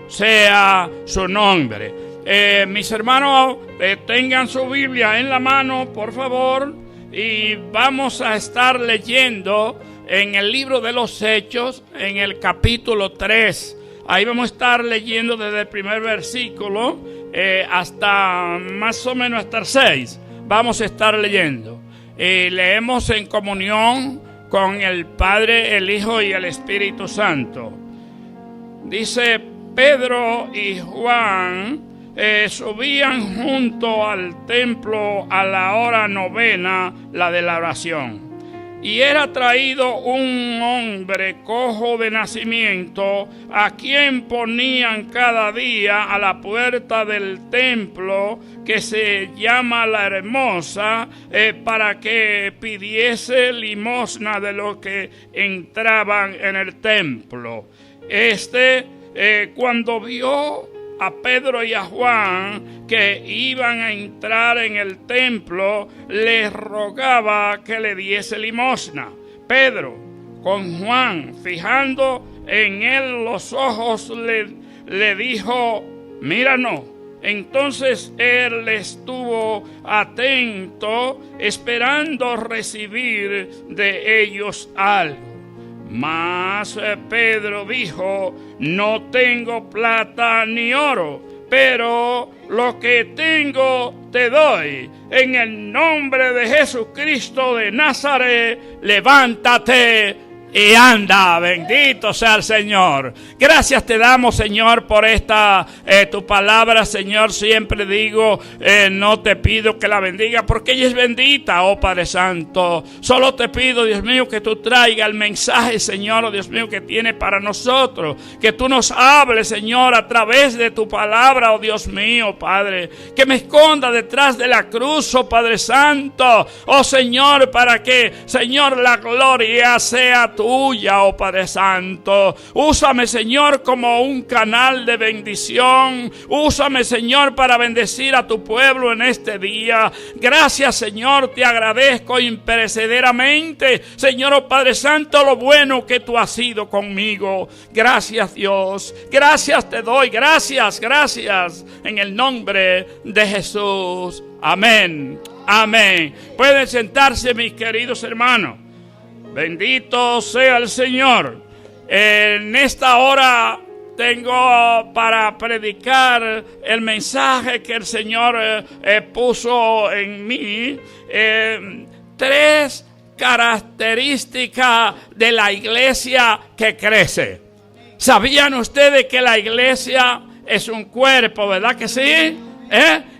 sea su nombre. Mis hermanos, tengan su Biblia en la mano, por favor, y vamos a estar leyendo en el libro de los Hechos, en el capítulo 3. Ahí vamos a estar leyendo desde el primer versículo hasta más o menos hasta el 6. Vamos a estar leyendo. Leemos en comunión con el Padre, el Hijo y el Espíritu Santo. Dice: Pedro y Juan subían junto al templo a la hora novena, la de la oración. Y era traído un hombre cojo de nacimiento, a quien ponían cada día a la puerta del templo, que se llama La Hermosa, para que pidiese limosna de los que entraban en el templo. Cuando vio a Pedro y a Juan que iban a entrar en el templo, les rogaba que le diese limosna. Pedro, con Juan, fijando en él los ojos, le dijo: míranos. Entonces él estuvo atento, esperando recibir de ellos algo. Mas Pedro dijo: no tengo plata ni oro, pero lo que tengo te doy. En el nombre de Jesucristo de Nazaret, levántate y anda. Bendito sea el Señor. Gracias te damos, Señor, por esta tu palabra, Señor. Siempre digo, no te pido que la bendiga, porque ella es bendita, oh Padre Santo. Solo te pido, Dios mío, que tú traigas el mensaje, Señor, oh Dios mío, que tiene para nosotros. Que tú nos hables, Señor, a través de tu palabra, oh Dios mío, Padre. Que me esconda detrás de la cruz, oh Padre Santo, oh Señor, para que, Señor, la gloria sea tuya, oh Padre Santo. Úsame, Señor, como un canal de bendición. Úsame, Señor, para bendecir a tu pueblo en este día. Gracias, Señor, te agradezco imperecederamente, Señor, oh Padre Santo, lo bueno que tú has sido conmigo. Gracias, Dios. Gracias te doy. Gracias, gracias. En el nombre de Jesús. Amén. Amén. Pueden sentarse, mis queridos hermanos. Bendito sea el Señor. En esta hora tengo para predicar el mensaje que el Señor puso en mí. 3 características de la iglesia que crece. ¿Sabían ustedes que la iglesia es un cuerpo, verdad que sí?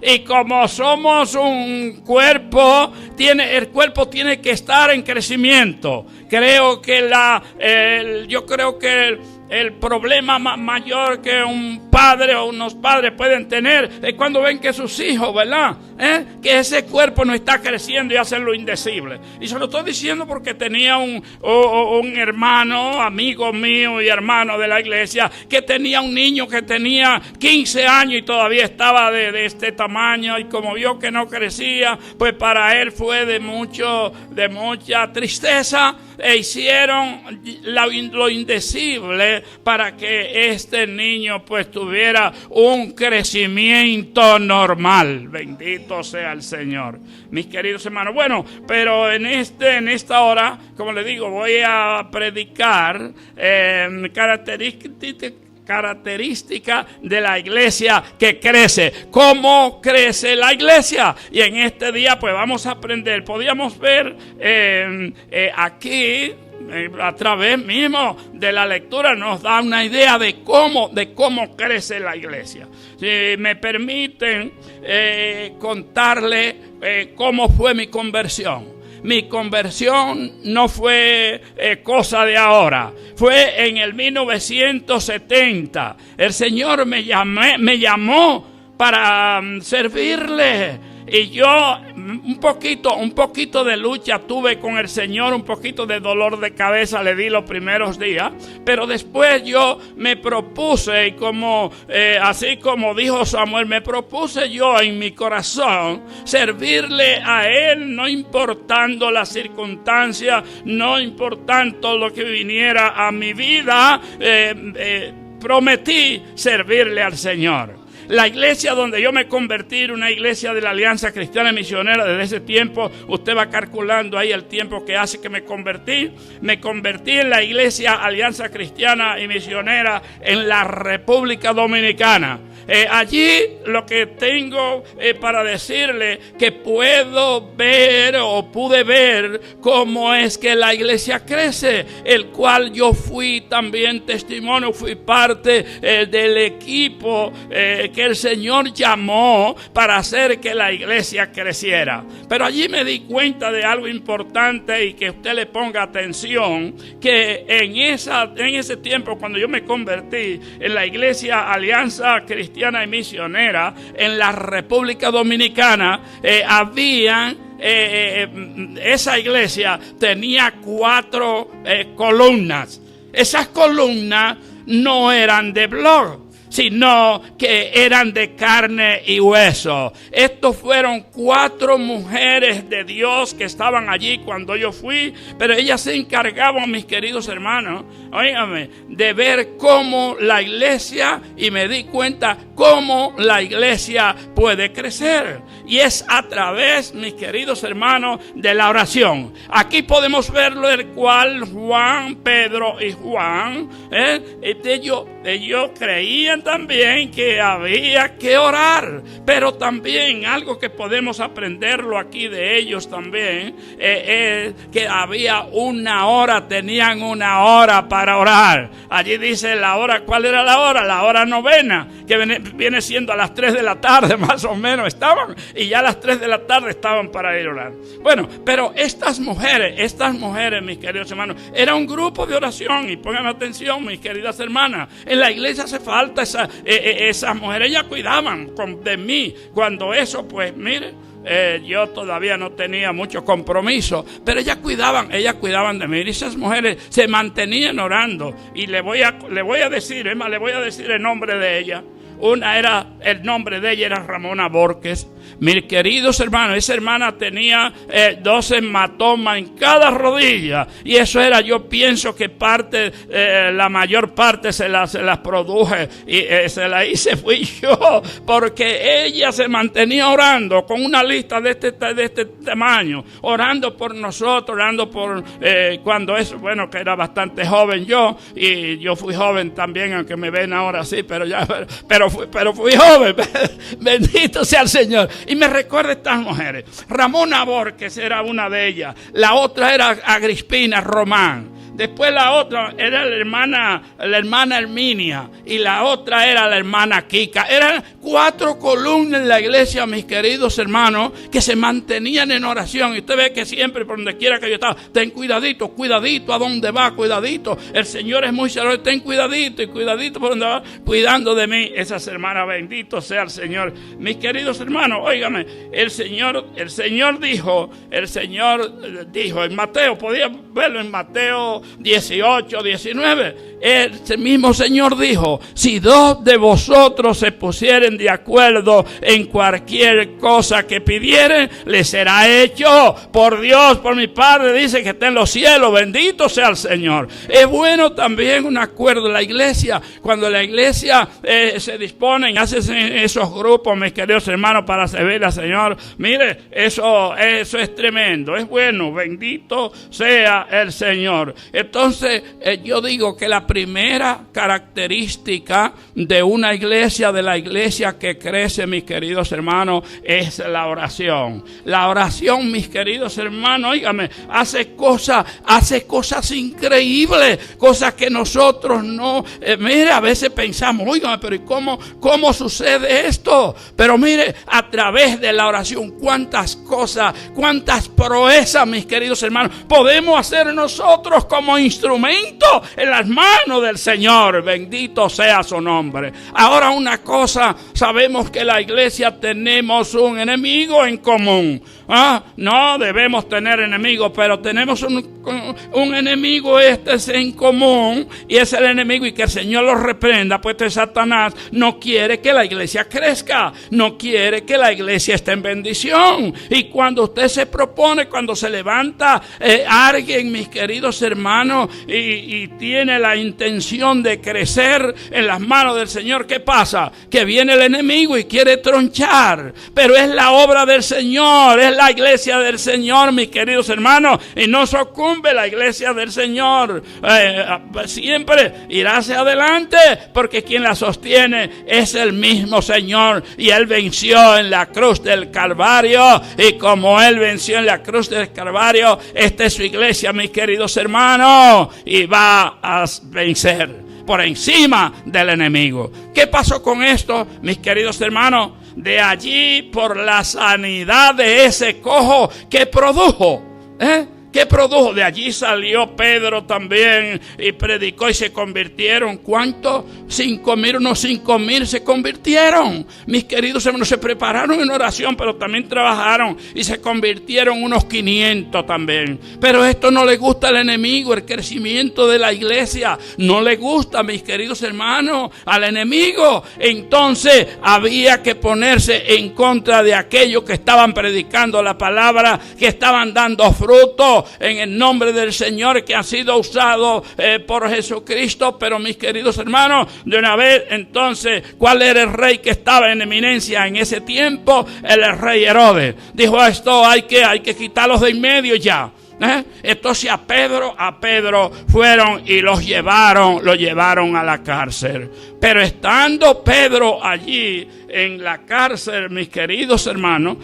Y como somos un cuerpo, el cuerpo tiene que estar en crecimiento. Creo que yo creo que el problema mayor que un padre o unos padres pueden tener es cuando ven que sus hijos, ¿verdad? Que ese cuerpo no está creciendo y hacen lo indecible. Y se lo estoy diciendo porque tenía un hermano, amigo mío y hermano de la iglesia, que tenía un niño que tenía 15 años y todavía estaba de este tamaño, y como vio que no crecía, pues para él fue de mucha tristeza, e hicieron lo indecible para que este niño pues tuviera un crecimiento normal. Bendito sea el Señor, mis queridos hermanos. Bueno, pero en esta hora, como les digo, voy a predicar característica de la iglesia que crece. ¿Cómo crece la iglesia? Y en este día pues vamos a aprender. Podríamos ver aquí, a través mismo de la lectura, nos da una idea de cómo crece la iglesia. Si me permiten contarle cómo fue mi conversión. Mi conversión no fue cosa de ahora. Fue en el 1970. El Señor me llamó para servirle. Y yo un poquito de lucha tuve con el Señor, un poquito de dolor de cabeza le di los primeros días, pero después yo me propuse, y así como dijo Samuel, me propuse yo en mi corazón servirle a Él, no importando las circunstancias, no importando lo que viniera a mi vida. prometí servirle al Señor. La iglesia donde yo me convertí era una iglesia de la Alianza Cristiana Misionera. Desde ese tiempo, usted va calculando ahí el tiempo que hace que me convertí. Me convertí en la iglesia Alianza Cristiana y Misionera en la República Dominicana. Allí lo que tengo para decirle que puedo ver o pude ver cómo es que la iglesia crece, el cual yo fui también testimonio, fui parte del equipo que el Señor llamó para hacer que la iglesia creciera. Pero allí me di cuenta de algo importante y que usted le ponga atención, que en ese tiempo cuando yo me convertí en la iglesia Alianza Cristiana y Misionera en la República Dominicana, esa iglesia tenía 4 columnas. Esas columnas no eran de bloc, sino que eran de carne y hueso. Estos fueron 4 mujeres de Dios que estaban allí cuando yo fui, pero ellas se encargaban, mis queridos hermanos, óigame, de ver cómo la iglesia, y me di cuenta cómo la iglesia puede crecer. Y es a través, mis queridos hermanos, de la oración. Aquí podemos verlo, el cual Juan, Pedro y Juan, ellos creían también que había que orar, pero también algo que podemos aprenderlo aquí de ellos también, que había una hora, tenían una hora para orar. Allí dice la hora, ¿cuál era la hora? La hora novena, que viene siendo a las 3 de la tarde más o menos estaban, y ya a las 3 de la tarde estaban para ir a orar. Bueno, pero estas mujeres, mis queridos hermanos, era un grupo de oración, y pongan atención, mis queridas hermanas, en la iglesia hace falta esas mujeres. Ellas cuidaban de mí cuando eso, pues mire, yo todavía no tenía mucho compromiso, pero ellas cuidaban de mí. Y esas mujeres se mantenían orando, y le voy a decir, le voy a decir el nombre de ella. El nombre de ella era Ramona Borges. Mis queridos hermanos, esa hermana tenía 2 hematomas en cada rodilla, y eso era, yo pienso que la mayor parte se las produje, y se la hice fui yo, porque ella se mantenía orando con una lista de este tamaño, orando por nosotros, orando por cuando eso, bueno, que era bastante joven yo, y yo fui joven también, aunque me ven ahora así, pero fui joven. Bendito sea el Señor. Y me recuerda estas mujeres. Ramona Borges era una de ellas. La otra era Agrispina Román. Después la otra era la hermana Herminia, y la otra era la hermana Kika. Eran 4 columnas en la iglesia, mis queridos hermanos, que se mantenían en oración. Y usted ve que siempre, por donde quiera que yo estaba, ten cuidadito a dónde va, cuidadito. El Señor es muy celoso, ten cuidadito y cuidadito por donde va, cuidando de mí. Esas hermanas, bendito sea el Señor. Mis queridos hermanos, óigame, el Señor dijo en Mateo, podía verlo en Mateo 18, 19, ese mismo Señor dijo: si 2 de vosotros se pusieren de acuerdo en cualquier cosa que pidieren, les será hecho por Dios, por mi Padre, dice que está en los cielos. Bendito sea el Señor. Es bueno también un acuerdo en la iglesia, cuando la iglesia se disponen, hacen esos grupos, mis queridos hermanos, para servir al Señor. Mire, eso es tremendo, es bueno, bendito sea el Señor. Entonces, yo digo que la primera característica de una iglesia, de la iglesia que crece, mis queridos hermanos, es la oración. La oración, mis queridos hermanos, óigame, hace cosas increíbles, cosas que nosotros no, mire, a veces pensamos, óigame, pero ¿y cómo sucede esto? Pero mire, a través de la oración, cuántas cosas, cuántas proezas, mis queridos hermanos, podemos hacer nosotros como instrumento en las manos del Señor. Bendito sea su nombre. Ahora, una cosa, sabemos que la iglesia tenemos un enemigo en común. No debemos tener enemigos, pero tenemos un enemigo es en común, y es el enemigo, y que el Señor lo reprenda, pues Satanás no quiere que la iglesia crezca, no quiere que la iglesia esté en bendición. Y cuando usted se propone, cuando se levanta alguien, mis queridos hermanos, y tiene la intención de crecer en las manos del Señor, ¿qué pasa? Que viene el enemigo y quiere tronchar. Pero es la obra del Señor, es la iglesia del Señor, mis queridos hermanos, y no sucumbe la iglesia del Señor. Siempre irá hacia adelante, porque quien la sostiene es el mismo Señor, y Él venció en la cruz del Calvario, y como Él venció en la cruz del Calvario, esta es su iglesia, mis queridos hermanos, y va a vencer por encima del enemigo. ¿Qué pasó con esto, mis queridos hermanos? De allí, por la sanidad de ese cojo, ¿qué produjo? ¿Qué produjo? De allí salió Pedro también y predicó, y se convirtieron. ¿Cuántos? 5,000, unos 5,000 se convirtieron. Mis queridos hermanos, se prepararon en oración, pero también trabajaron y se convirtieron unos 500 también. Pero esto no le gusta al enemigo, el crecimiento de la iglesia no le gusta, mis queridos hermanos, al enemigo. Entonces había que ponerse en contra de aquellos que estaban predicando la palabra, que estaban dando fruto en el nombre del Señor, que han sido usados por Jesucristo. Pero mis queridos hermanos, de una vez, entonces, ¿cuál era el rey que estaba en eminencia en ese tiempo? El rey Herodes. Dijo: esto hay que quitarlos de en medio ya. Entonces a Pedro fueron y lo llevaron a la cárcel. Pero estando Pedro allí en la cárcel, mis queridos hermanos,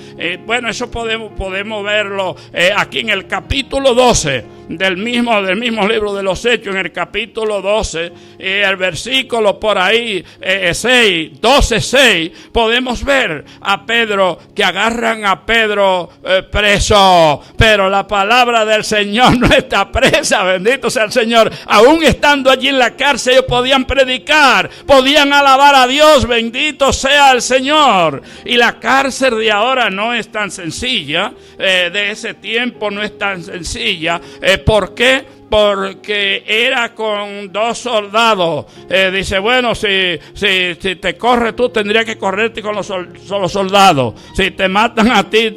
bueno, eso podemos verlo aquí en el capítulo 12 del mismo libro de los Hechos, en el capítulo 12, el versículo por ahí 12:6, podemos ver a Pedro, que agarran a Pedro preso, pero la palabra del Señor no está presa, bendito sea el Señor. Aún estando allí en la cárcel, ellos podían predicar, podían alabar a Dios, bendito sea el Señor. Y la cárcel de ahora no es tan sencilla, de ese tiempo no es tan sencilla. ¿Por qué? Porque era con 2 soldados. Dice: bueno, si te corres tú, tendrías que correrte con los soldados. Si te matan a ti,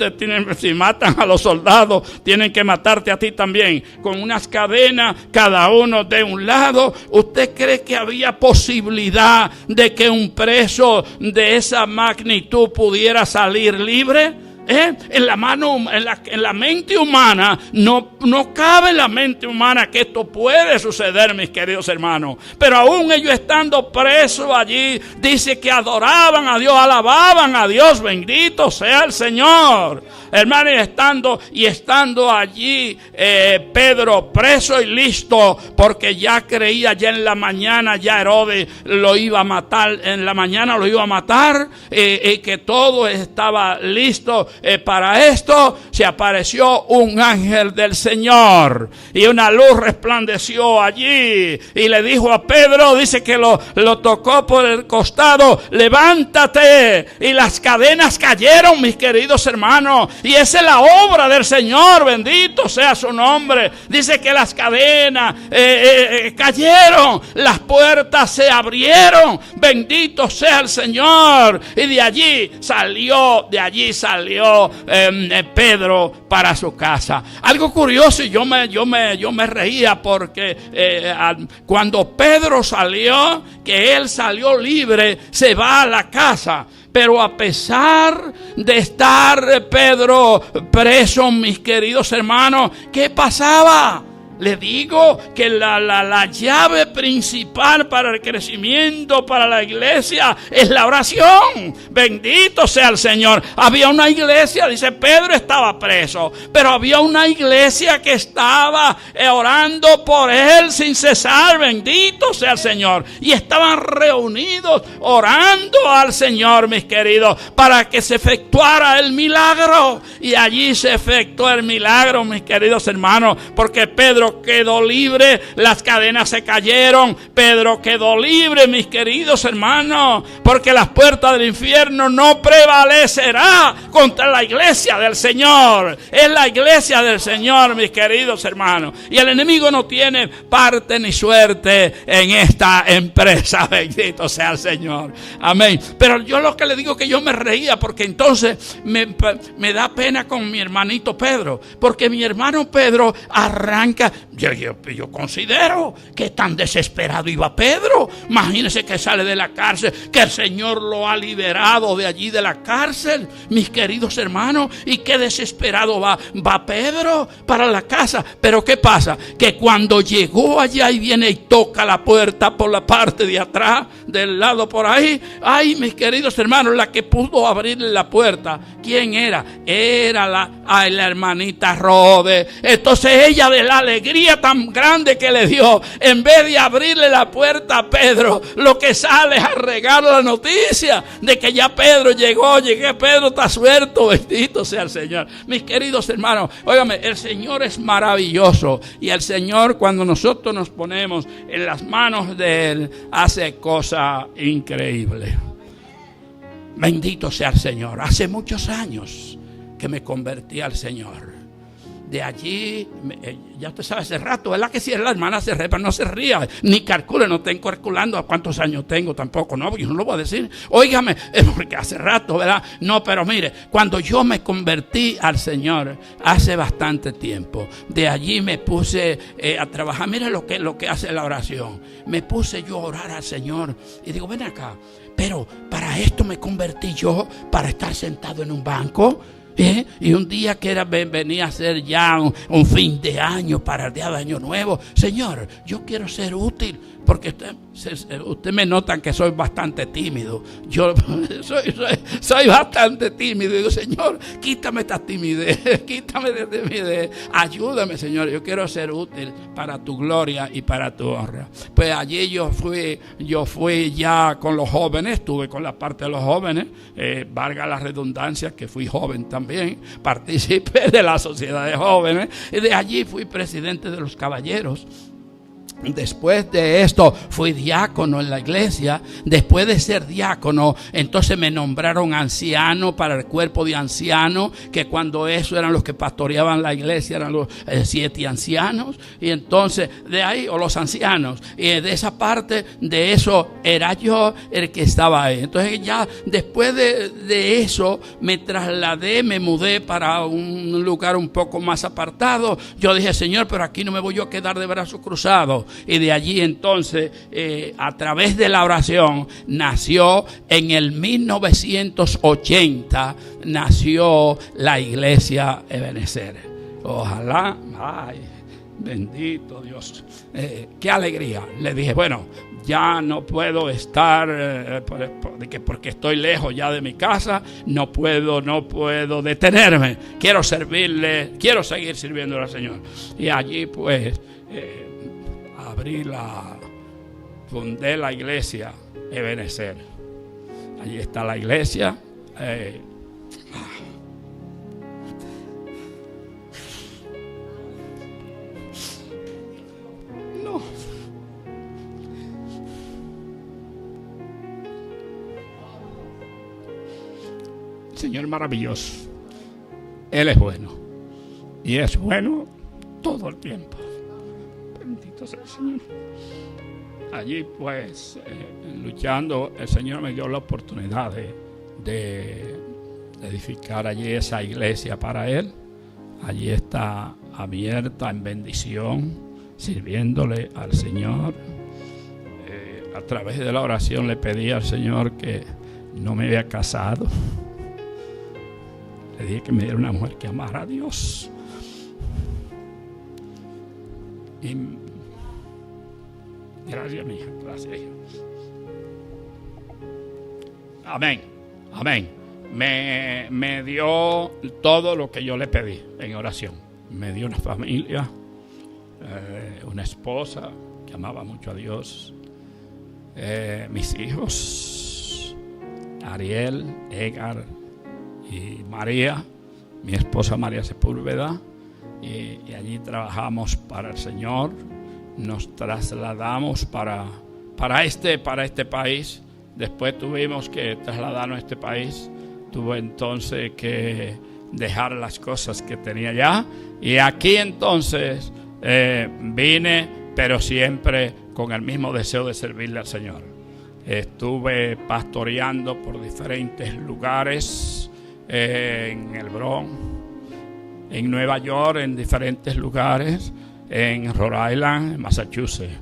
si matan a los soldados, tienen que matarte a ti también. Con unas cadenas, cada uno de un lado. ¿Usted cree que había posibilidad de que un preso de esa magnitud pudiera salir libre? En la mente humana no cabe en la mente humana que esto puede suceder, mis queridos hermanos. Pero aún ellos estando presos allí, dice que adoraban a Dios, alababan a Dios, bendito sea el Señor. Hermano, y estando allí Pedro preso y listo, porque ya creía, ya en la mañana ya Herodes lo iba a matar, en la mañana lo iba a matar, que todo estaba listo para esto. Se apareció un ángel del Señor y una luz resplandeció allí y le dijo a Pedro, dice que lo tocó por el costado: levántate. Y las cadenas cayeron, mis queridos hermanos, y esa es la obra del Señor, bendito sea su nombre. Dice que las cadenas cayeron, las puertas se abrieron, bendito sea el Señor. Y de allí salió Pedro para su casa. Algo curioso, y yo me reía porque cuando Pedro salió, que él salió libre, se va a la casa. Pero a pesar de estar Pedro preso, mis queridos hermanos, ¿qué pasaba? Le digo que la llave principal para el crecimiento, para la iglesia, es la oración. Bendito sea el Señor. Había una iglesia, dice, Pedro estaba preso, pero había una iglesia que estaba orando por él sin cesar. Bendito sea el Señor. Y estaban reunidos orando al Señor, mis queridos, para que se efectuara el milagro. Y allí se efectuó el milagro, mis queridos hermanos, porque Pedro quedó libre, las cadenas se cayeron, Pedro quedó libre, mis queridos hermanos, porque las puertas del infierno no prevalecerá contra la iglesia del Señor. Es la iglesia del Señor, mis queridos hermanos, y el enemigo no tiene parte ni suerte en esta empresa. Bendito sea el Señor, amén. Pero yo lo que le digo, que yo me reía, porque entonces me da pena con mi hermanito Pedro, porque mi hermano Pedro arranca yo considero que tan desesperado iba Pedro. Imagínense que sale de la cárcel, que el Señor lo ha liberado de allí de la cárcel, mis queridos hermanos, y qué desesperado va Pedro para la casa. Pero ¿qué pasa? Que cuando llegó allá y viene y toca la puerta por la parte de atrás, del lado por ahí, ay, mis queridos hermanos, la que pudo abrirle la puerta, ¿quién era? Era la hermanita Rode. Entonces ella, de la alegría tan grande que le dio, en vez de abrirle la puerta a Pedro, lo que sale es a regar la noticia de que ya Pedro llegó, Pedro está suelto, bendito sea el Señor. Mis queridos hermanos, óigame, el Señor es maravilloso, y el Señor, cuando nosotros nos ponemos en las manos de Él, hace cosas increíbles. Bendito sea el Señor. Hace muchos años que me convertí al Señor. De allí, ya usted sabe, hace rato, ¿verdad que si es la hermana se ríe? Pero no se ría, ni calcule, no estén calculando a cuántos años tengo tampoco, no, yo no lo voy a decir. Óigame, porque hace rato, ¿verdad? No, pero mire, cuando yo me convertí al Señor, hace bastante tiempo, de allí me puse a trabajar. Mire lo que hace la oración. Me puse yo a orar al Señor y digo, ven acá, pero para esto me convertí yo, para estar sentado en un banco. Y un día que venía a ser ya un fin de año, para el día de Año Nuevo, Señor, yo quiero ser útil, porque usted me notan que soy bastante tímido. Yo soy bastante tímido. Y digo, Señor, quítame esta timidez, ayúdame, Señor, yo quiero ser útil para tu gloria y para tu honra. Pues allí yo fui ya con los jóvenes, estuve con la parte de los jóvenes, valga la redundancia que fui joven también, participé de la sociedad de jóvenes, y de allí fui presidente de los caballeros. Después de esto fui diácono en la iglesia. Después de ser diácono, entonces me nombraron anciano para el cuerpo de ancianos, que cuando eso eran los que pastoreaban la iglesia, eran los 7 ancianos. Y entonces de ahí, o los ancianos, y de esa parte de eso era yo el que estaba ahí. Entonces ya después de eso me trasladé, me mudé para un lugar un poco más apartado. Yo dije, Señor, pero aquí no me voy yo a quedar de brazos cruzados. Y de allí entonces, a través de la oración, nació en el 1980, nació la iglesia Ebenezer. Ojalá, ay, bendito Dios, qué alegría. Le dije, bueno, ya no puedo estar, porque estoy lejos ya de mi casa, no puedo detenerme. Quiero servirle, quiero seguir sirviendo al Señor. Y allí pues fundé la iglesia Ebenezer. Allí está la iglesia. No. Señor maravilloso. Él es bueno. Y es bueno todo el tiempo. Bendito sea el Señor. Allí pues luchando, el Señor me dio la oportunidad de edificar allí esa iglesia para Él. Allí está abierta en bendición, sirviéndole al Señor. A través de la oración le pedí al Señor que no me había casado. Le dije que me diera una mujer que amara a Dios. Y gracias, mi hija, gracias, hija. Amén, amén. Me dio todo lo que yo le pedí en oración. Me dio una familia, una esposa que amaba mucho a Dios, mis hijos, Ariel, Edgar y María, mi esposa María Sepúlveda. Y allí trabajamos para el Señor. Nos trasladamos para este país. Después tuvimos que trasladarnos a este país. Tuve entonces que dejar las cosas que tenía allá. Y aquí entonces vine, pero siempre con el mismo deseo de servirle al Señor. Estuve pastoreando por diferentes lugares, en el Bronx, en Nueva York, en diferentes lugares. en Rhode Island, en Massachusetts.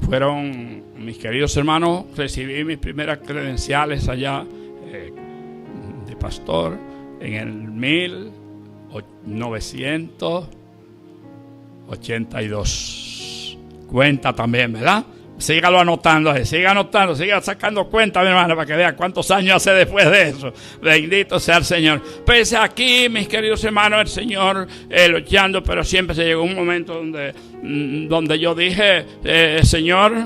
Fueron mis queridos hermanos, recibí mis primeras credenciales allá de pastor en el 1982. Cuenta también, ¿verdad? Sígalo anotando, siga sacando cuenta, mi hermano, para que vean cuántos años hace después de eso. Bendito sea el Señor. Pues aquí, mis queridos hermanos, el Señor luchando, pero siempre se llegó un momento donde yo dije, Señor,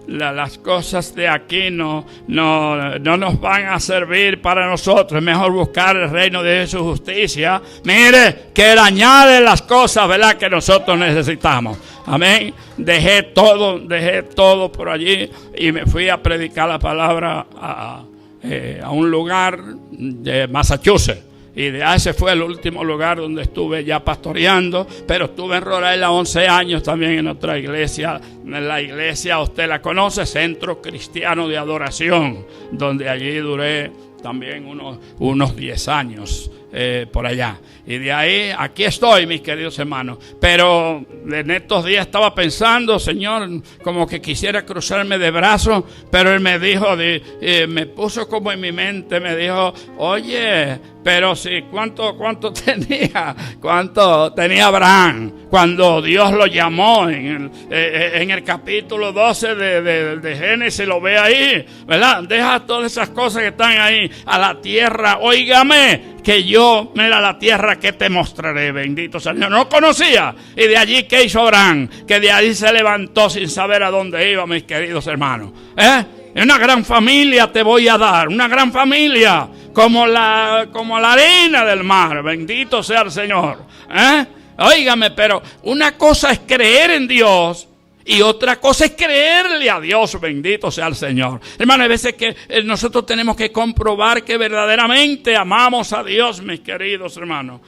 las cosas de aquí no nos van a servir para nosotros. Es mejor buscar el reino de su justicia. Mire, que Él añade las cosas, ¿verdad?, que nosotros necesitamos. Amén. Dejé todo por allí y me fui a predicar la palabra a un lugar de Massachusetts. Y de ese fue el último lugar donde estuve ya pastoreando. Pero estuve en Rhode Island 11 años también en otra iglesia. En la iglesia, usted la conoce, Centro Cristiano de Adoración, donde allí duré también unos 10 años por allá. Y de ahí, aquí estoy, mis queridos hermanos. Pero en estos días estaba pensando, Señor, como que quisiera cruzarme de brazos. Pero Él me dijo, me puso como en mi mente, me dijo, oye, pero si, ¿cuánto tenía Abraham cuando Dios lo llamó en el capítulo 12 de Génesis? Lo ve ahí, ¿verdad? Deja todas esas cosas que están ahí a la tierra. Óigame, que yo, mira la tierra que te mostraré, bendito sea el Señor. No conocía. Y de allí, ¿qué hizo Abraham? Que de ahí se levantó sin saber a dónde iba, mis queridos hermanos. Una gran familia te voy a dar, una gran familia, como la arena del mar, bendito sea el Señor. Óigame, pero una cosa es creer en Dios y otra cosa es creerle a Dios, bendito sea el Señor. Hermano, hay veces que nosotros tenemos que comprobar que verdaderamente amamos a Dios, mis queridos hermanos.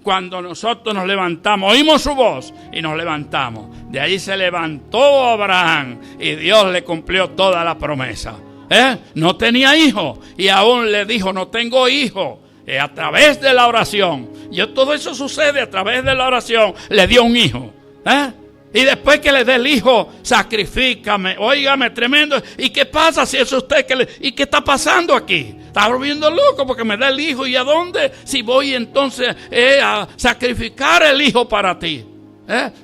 Cuando nosotros nos levantamos, oímos su voz y nos levantamos. De ahí se levantó Abraham y Dios le cumplió toda la promesa. No tenía hijo y aún le dijo, no tengo hijo. A través de la oración, todo eso sucede a través de la oración, le dio un hijo. Y después que le dé el hijo, sacrifícame. Óigame, tremendo. ¿Y qué pasa si es usted ¿y qué está pasando aquí? Está volviendo loco porque me da el hijo. ¿Y a dónde? Si voy entonces a sacrificar el hijo para ti.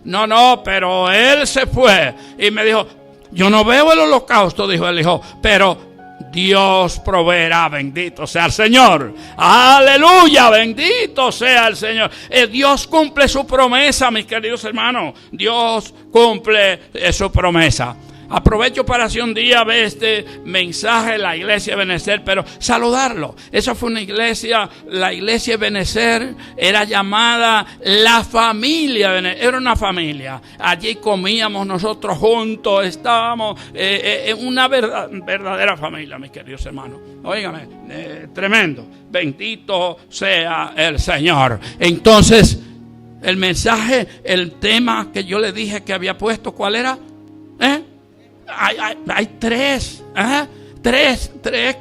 No, pero él se fue y me dijo, yo no veo el holocausto, dijo el hijo, pero Dios proveerá, bendito sea el Señor. Aleluya, bendito sea el Señor. Dios cumple su promesa, mis queridos hermanos. Dios cumple su promesa. Aprovecho para hacer un día ver este mensaje de la iglesia de Benecer, pero saludarlo. Esa fue una iglesia, la iglesia de Benecer era llamada la familia Benecer, era una familia. Allí comíamos nosotros juntos, estábamos en una verdadera familia, mis queridos hermanos. Óigame, tremendo. Bendito sea el Señor. Entonces, el mensaje, el tema que yo le dije que había puesto, ¿cuál era? Hay tres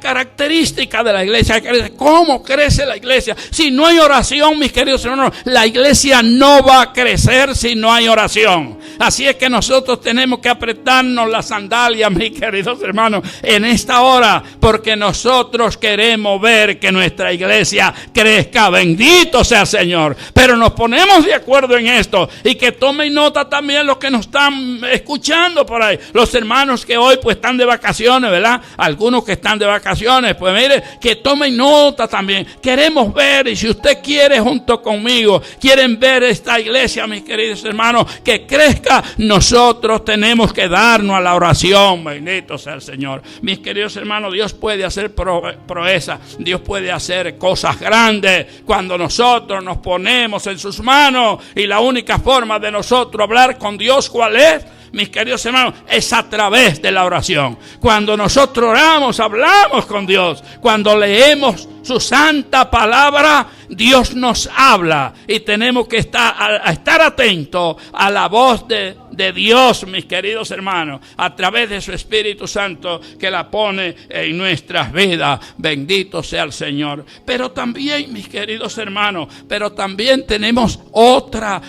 características de la iglesia. ¿Cómo crece la iglesia? Si no hay oración, mis queridos hermanos, la iglesia no va a crecer si no hay oración. Así es que nosotros tenemos que apretarnos las sandalias, mis queridos hermanos, en esta hora, porque nosotros queremos ver que nuestra iglesia crezca. Bendito sea el Señor. Pero nos ponemos de acuerdo en esto, y que tomen nota también los que nos están escuchando por ahí, los hermanos que hoy pues están de vacaciones, ¿verdad? Algunos que están de vacaciones, pues mire, que tomen nota también. Queremos ver, y si usted quiere junto conmigo, quieren ver esta iglesia, mis queridos hermanos, que crezca, nosotros tenemos que darnos a la oración. Bendito sea el Señor. Mis queridos hermanos, Dios puede hacer proezas, Dios puede hacer cosas grandes cuando nosotros nos ponemos en sus manos. Y la única forma de nosotros hablar con Dios, ¿cuál es? Mis queridos hermanos, es a través de la oración. Cuando nosotros oramos, hablamos con Dios. Cuando leemos su santa palabra, Dios nos habla. Y tenemos que estar atentos a la voz de de Dios, mis queridos hermanos, a través de su Espíritu Santo que la pone en nuestras vidas. Bendito sea el Señor. Pero también, mis queridos hermanos, también tenemos otra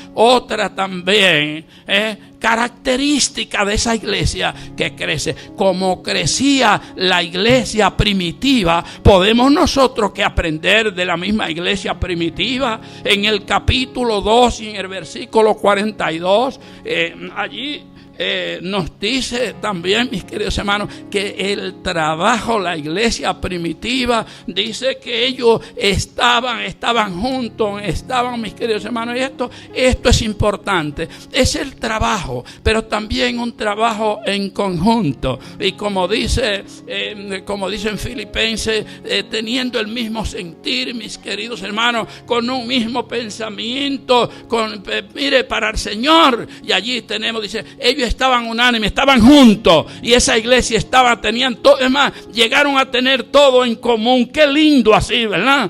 también, característica de esa iglesia que crece. Como crecía la iglesia primitiva, podemos nosotros que aprender de la misma iglesia primitiva. En el capítulo 2 y en el versículo 42, allí nos dice también, mis queridos hermanos, que el trabajo, la iglesia primitiva, dice que ellos estaban juntos, mis queridos hermanos, y esto es importante. Es el trabajo, pero también un trabajo en conjunto. Y como dice en Filipenses, teniendo el mismo sentir, mis queridos hermanos, con un mismo pensamiento, mire, para el Señor. Y allí tenemos, dice, ellos estaban unánimes, estaban juntos, y esa iglesia tenían todo, es más, llegaron a tener todo en común. Qué lindo así, ¿verdad?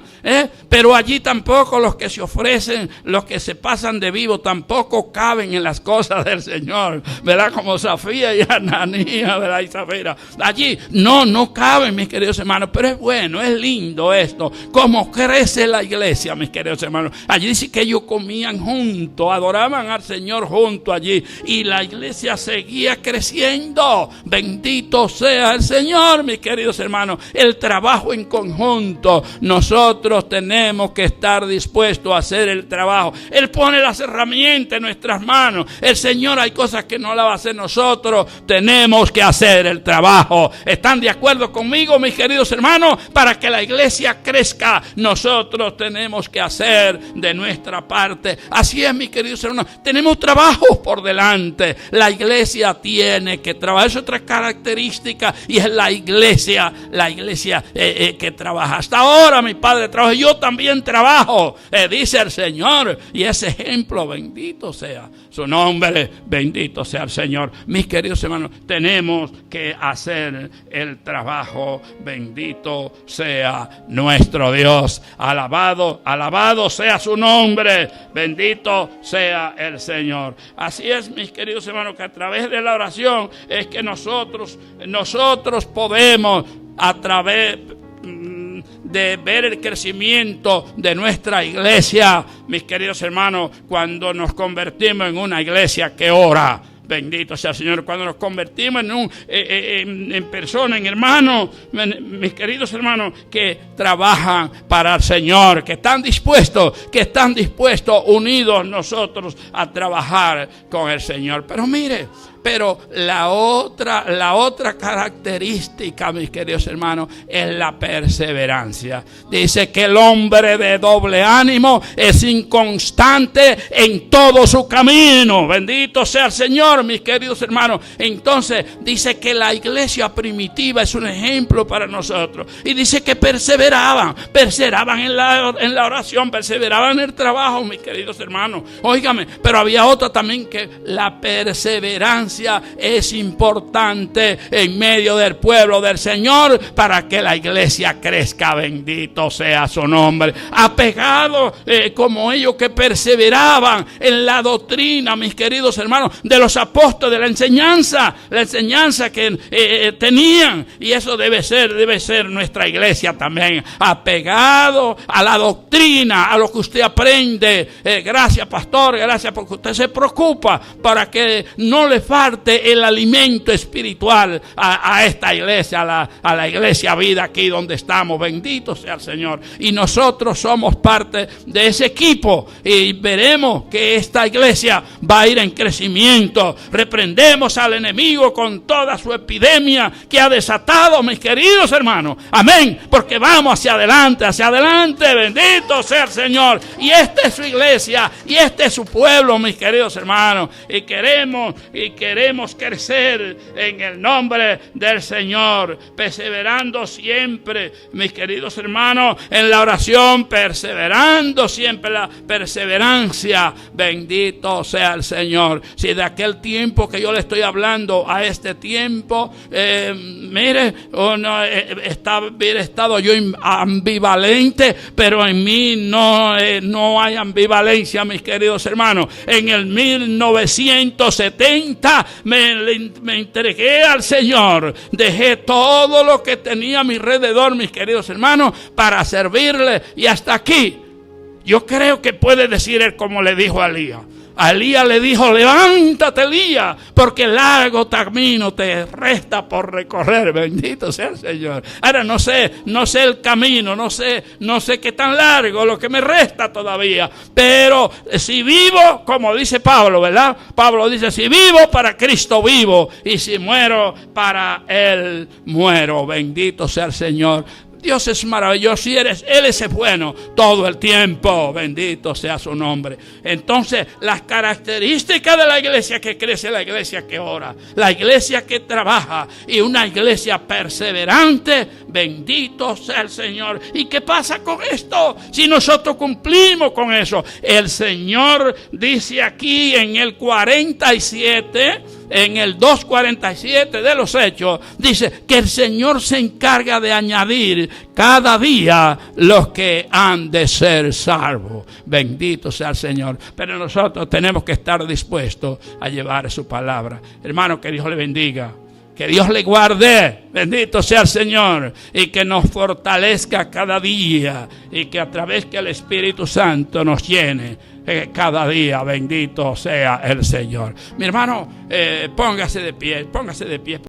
Pero allí tampoco los que se ofrecen, los que se pasan de vivo, tampoco caben en las cosas del Señor, ¿verdad? Como Safía y Ananías, ¿verdad? Y Zafira. Allí no caben, mis queridos hermanos, pero es bueno, es lindo esto, cómo crece la iglesia, mis queridos hermanos. Allí dice que ellos comían juntos, adoraban al Señor juntos allí, y la iglesia seguía creciendo. Bendito sea el Señor, mis queridos hermanos. El trabajo en conjunto, nosotros tenemos que estar dispuestos a hacer el trabajo. Él pone las herramientas en nuestras manos. El Señor, hay cosas que no las va a hacer nosotros, tenemos que hacer el trabajo. ¿Están de acuerdo conmigo, mis queridos hermanos? Para que la iglesia crezca, nosotros tenemos que hacer de nuestra parte. Así es, mis queridos hermanos, tenemos trabajos por delante. La iglesia tiene que trabajar. Es otra característica, y es la iglesia que trabaja. Hasta ahora mi padre trabaja, yo también trabajo, dice el Señor. Y ese ejemplo, bendito sea su nombre, bendito sea el Señor. Mis queridos hermanos, tenemos que hacer el trabajo. Bendito sea nuestro Dios. Alabado sea su nombre. Bendito sea el Señor. Así es, mis queridos hermanos, que a través de la oración es que nosotros podemos, a través de ver el crecimiento de nuestra iglesia, mis queridos hermanos, cuando nos convertimos en una iglesia que ora. Bendito sea el Señor. Cuando nos convertimos en personas, en hermanos, mis queridos hermanos, que trabajan para el Señor, que están dispuestos, unidos nosotros a trabajar con el Señor. Pero mire, la otra característica, mis queridos hermanos, es la perseverancia. Dice que el hombre de doble ánimo es inconstante en todo su camino. Bendito sea el Señor, mis queridos hermanos. Entonces dice que la iglesia primitiva es un ejemplo para nosotros. Y dice que perseveraban en la oración, perseveraban en el trabajo, mis queridos hermanos. Óigame, pero había otra también, que la perseverancia es importante en medio del pueblo del Señor para que la iglesia crezca. Bendito sea su nombre. Apegados como ellos que perseveraban en la doctrina, mis queridos hermanos, de los apóstoles, de la enseñanza que tenían. Y eso debe ser nuestra iglesia también. Apegado a la doctrina, a lo que usted aprende. Gracias, pastor, gracias porque usted se preocupa para que no le falte el alimento espiritual a esta iglesia, a la iglesia vida aquí donde estamos. Bendito sea el Señor. Y nosotros somos parte de ese equipo, y veremos que esta iglesia va a ir en crecimiento. Reprendemos al enemigo con toda su epidemia que ha desatado, mis queridos hermanos. Amén. Porque vamos hacia adelante. Bendito sea el Señor. Y esta es su iglesia, y este es su pueblo, mis queridos hermanos. Y queremos que queremos crecer en el nombre del Señor, perseverando siempre, mis queridos hermanos, en la oración, perseverando siempre, la perseverancia. Bendito sea el Señor. Si de aquel tiempo que yo le estoy hablando a este tiempo, mire, hubiera estado yo ambivalente, pero en mí no hay ambivalencia, mis queridos hermanos. En el 1970 me entregué al Señor, dejé todo lo que tenía a mi alrededor, mis queridos hermanos, para servirle, y hasta aquí. Yo creo que puede decir él como le dijo a Elías. A Elías le dijo: levántate, Elías, porque largo camino te resta por recorrer. Bendito sea el Señor. Ahora no sé el camino, no sé qué tan largo lo que me resta todavía. Pero si vivo, como dice Pablo, ¿verdad? Pablo dice: si vivo, para Cristo vivo, y si muero, para Él muero. Bendito sea el Señor. Dios es maravilloso y Él es bueno todo el tiempo. Bendito sea su nombre. Entonces, las características de la iglesia que crece, la iglesia que ora, la iglesia que trabaja y una iglesia perseverante. Bendito sea el Señor. ¿Y qué pasa con esto? Si nosotros cumplimos con eso. El Señor dice aquí en el 47... en el 2:47 de los Hechos, dice que el Señor se encarga de añadir cada día los que han de ser salvos. Bendito sea el Señor. Pero nosotros tenemos que estar dispuestos a llevar su palabra. Hermano, que Dios le bendiga. Que Dios le guarde, bendito sea el Señor, y que nos fortalezca cada día, y que a través que el Espíritu Santo nos llene cada día. Bendito sea el Señor. Mi hermano, póngase de pie.